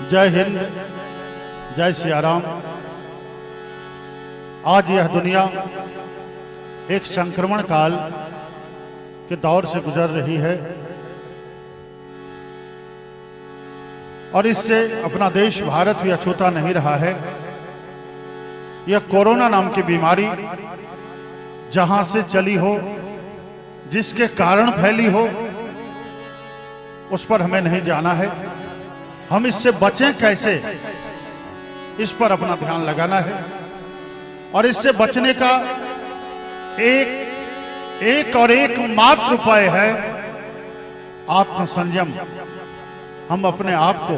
जय हिंद, जय सियाराम। आज यह दुनिया एक संक्रमण काल के दौर से गुजर रही है और इससे अपना देश भारत भी अछूता नहीं रहा है। यह कोरोना नाम की बीमारी जहां से चली हो, जिसके कारण फैली हो, उस पर हमें नहीं जाना है। हम इससे बचें कैसे, इस पर अपना ध्यान लगाना है। और इससे बचने का एक मात्र उपाय है आत्मसंयम। हम अपने आप को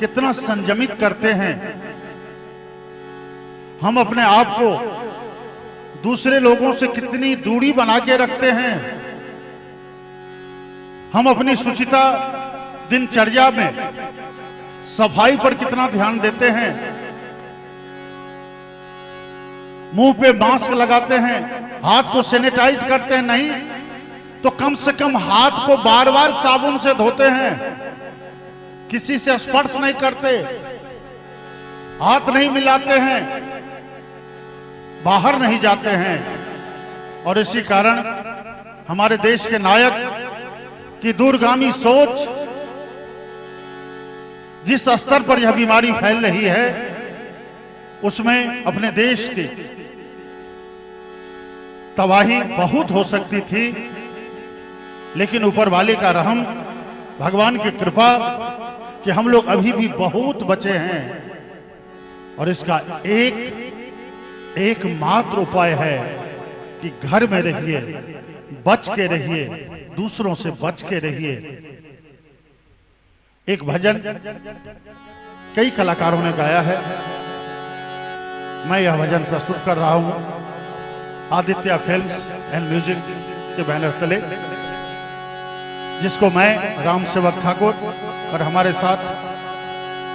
कितना संयमित करते हैं, हम अपने आप को दूसरे लोगों से कितनी दूरी बना के रखते हैं, हम अपनी शुचिता दिनचर्या में सफाई पर कितना ध्यान देते हैं, मुंह पे मास्क लगाते हैं, हाथ को सैनिटाइज करते हैं, नहीं तो कम से कम हाथ को बार बार साबुन से धोते हैं, किसी से स्पर्श नहीं करते, हाथ नहीं मिलाते हैं, बाहर नहीं जाते हैं। और इसी कारण हमारे देश के नायक की दूरगामी सोच, जिस स्तर पर यह बीमारी फैल रही है, उसमें अपने देश की तबाही बहुत हो सकती थी, लेकिन ऊपर वाले का रहम, भगवान की कृपा कि हम लोग अभी भी बहुत बचे हैं। और इसका एक मात्र उपाय है कि घर में रहिए, बच के रहिए, दूसरों से बच के रहिए। एक भजन कई कलाकारों ने गाया है, मैं यह भजन प्रस्तुत कर रहा हूं आदित्य फिल्म्स एंड म्यूजिक के बैनर तले, जिसको मैं राम सेवक ठाकुर और हमारे साथ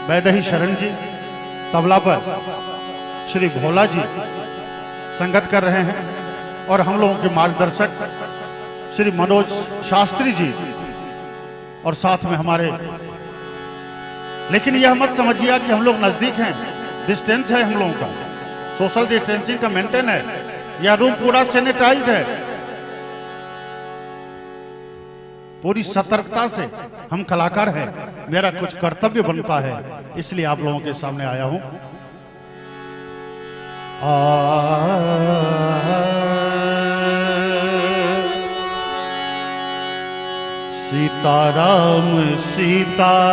वैदेही शरण जी, तबला पर श्री भोला जी संगत कर रहे हैं, और हम लोगों के मार्गदर्शक श्री मनोज शास्त्री जी, और साथ में हमारे, लेकिन यह मत समझिए कि हम लोग नजदीक हैं, डिस्टेंस है हम लोगों का, सोशल डिस्टेंसिंग का मेंटेन है, यह रूम पूरा सैनिटाइज्ड है। पूरी सतर्कता से हम कलाकार हैं, मेरा कुछ कर्तव्य बनता है, इसलिए आप लोगों के सामने आया हूं। सीताराम सीताराम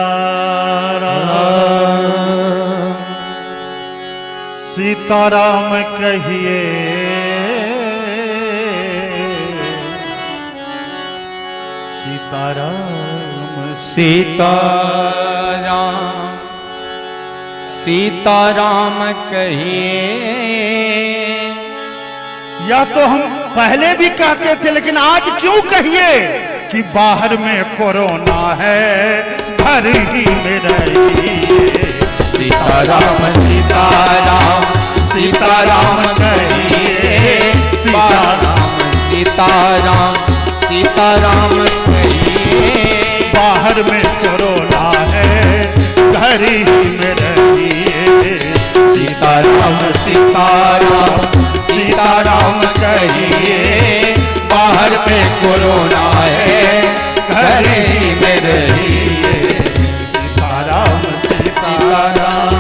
सीताराम कहिए, सीताराम सीताराम सीताराम कहिए। या तो हम पहले भी कहते थे, लेकिन आज क्यों कहिए कि बाहर में कोरोना है, घर ही में रहिए। सीताराम सीताराम सीताराम कहिए, सीताराम सीताराम सीताराम कहिए। बाहर में कोरोना है, घर ही में रहिए। सीताराम सीताराम सीताराम कहिए, बाहर में कोरोना है, घर ही में रहिए। सीताराम सीताराम।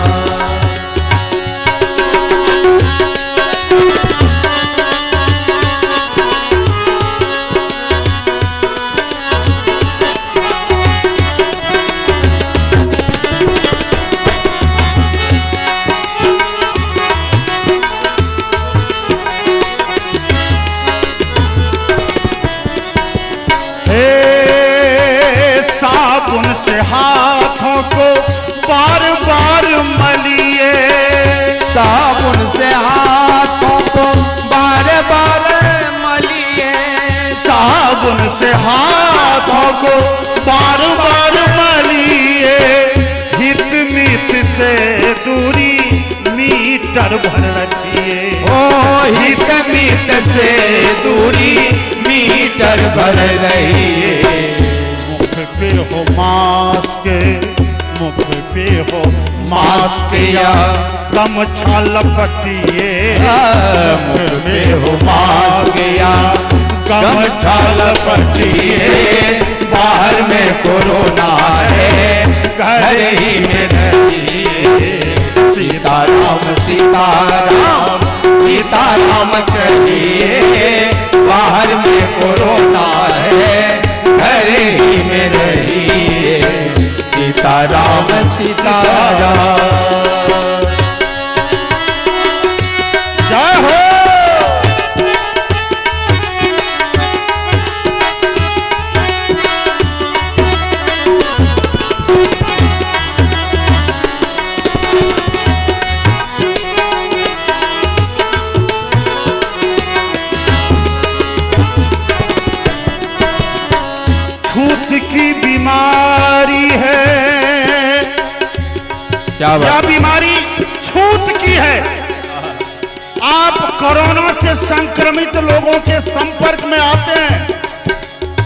साबुन से हाथों को बार बार मलिए, साबुन से हाथों को बार बार मलिए, साबुन से हाथों को बार बार मलिए। हित मित से दूरी मीटर भर रखिए, ओ हित मित से दूरी मीटर भर रहिए। मुख पे हो मास्क मुख पे हो मास्क या गमछा लपटिए, मुख पे हो मास्क या गमछा लपटिए, बाहर में कोरोना है घर ही में रहिए। सीताराम सीताराम सीताराम कहिए, बाहर में कोरोना है घर ही में रहिए। सीताराम सीताराम। जय हो। छूत की बीमारी है, क्या यह बीमारी छूत की है। आप कोरोना से संक्रमित लोगों के संपर्क में आते हैं,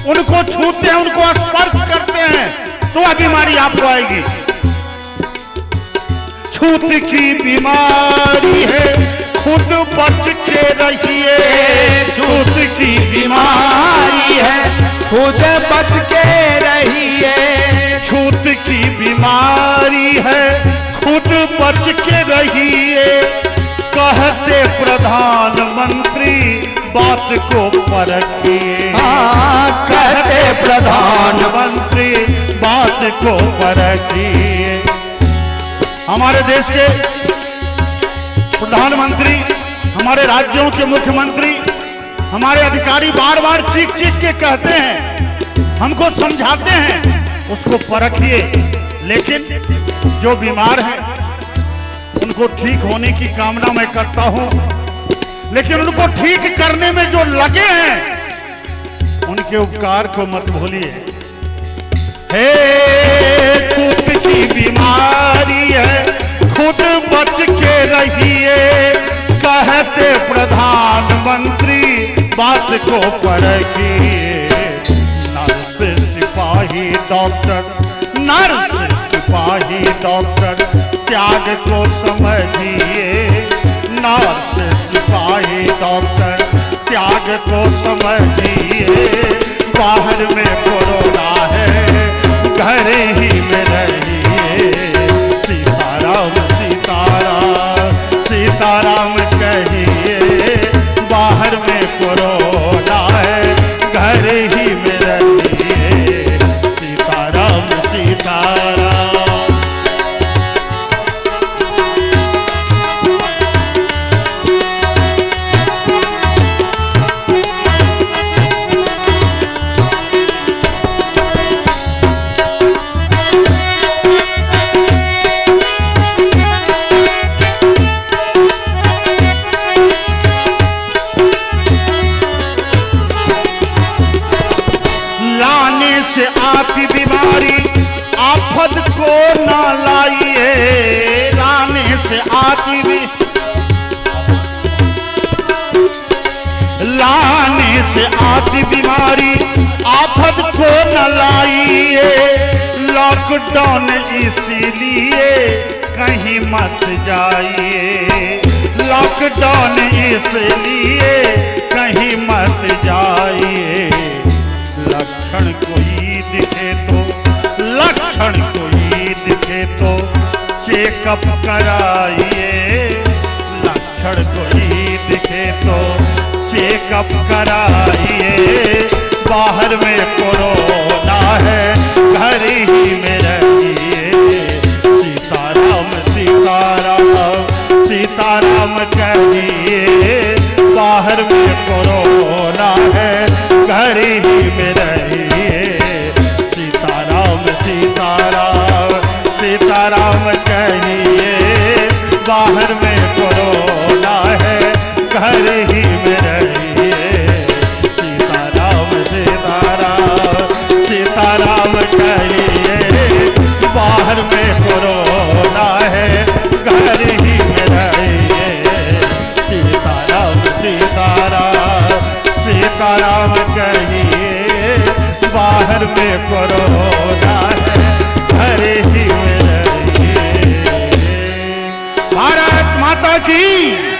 उनको छूते हैं, उनको स्पर्श करते हैं, तो वह बीमारी आपको आएगी। छूत की बीमारी है, खुद बच के रहिए। छूत की बीमारी है, खुद बच के रहिए। छूत की बीमारी है, खुद बच के रहिए। कहते प्रधानमंत्री बात को परखिए, कहते प्रधानमंत्री बात को परखिए। हमारे देश के प्रधानमंत्री, हमारे राज्यों के मुख्यमंत्री, हमारे अधिकारी बार बार चीख चीख के कहते हैं, हमको समझाते हैं, उसको परखिए। लेकिन जो बीमार है उनको ठीक होने की कामना मैं करता हूं, लेकिन उनको ठीक करने में जो लगे हैं उनके उपकार को मत भूलिए। हे छूत की बीमारी है, खुद बच के रहिए। कहते प्रधानमंत्री बात को परखिए। नर्स सिपाही डॉक्टर, नर्स सिपाही डॉक्टर त्याग को समझिए। नर्स सिपाही डॉक्टर त्याग को समझिए। बाहर में कोरोना है, घर ही में रहिए। सीताराम सीताराम सीताराम कहिए, बाहर में कोरोना है, घर ही में रहिए। सीताराम सीताराम। से आती बीमारी आफत को ना लाइए। लाने से आती लाने से आती बीमारी आफत को न लाइए। लॉकडाउन इसीलिए कहीं मत जाइए। लॉकडाउन इसलिए कहीं मत जाइए। लक्षण कोई दिखे तो, लक्षण कोई दिखे तो चेकअप कराइए। लक्षण कोई दिखे तो चेकअप कराइए। बाहर में कोरोना है, घर ही में रहिए। सीताराम सीताराम सीताराम कहिए। बाहर में कोरोना है, घर ही में रहिए। सीताराम सीताराम सीताराम कहिए। बाहर में कोरोना है, घर ही में रहिए। सीताराम सीताराम सीताराम कहिए। बाहर में कोरोना है, घर ही में रहिए। सीताराम सीताराम सीताराम कहिए। बाहर में कोरोना है, घर ही में माता की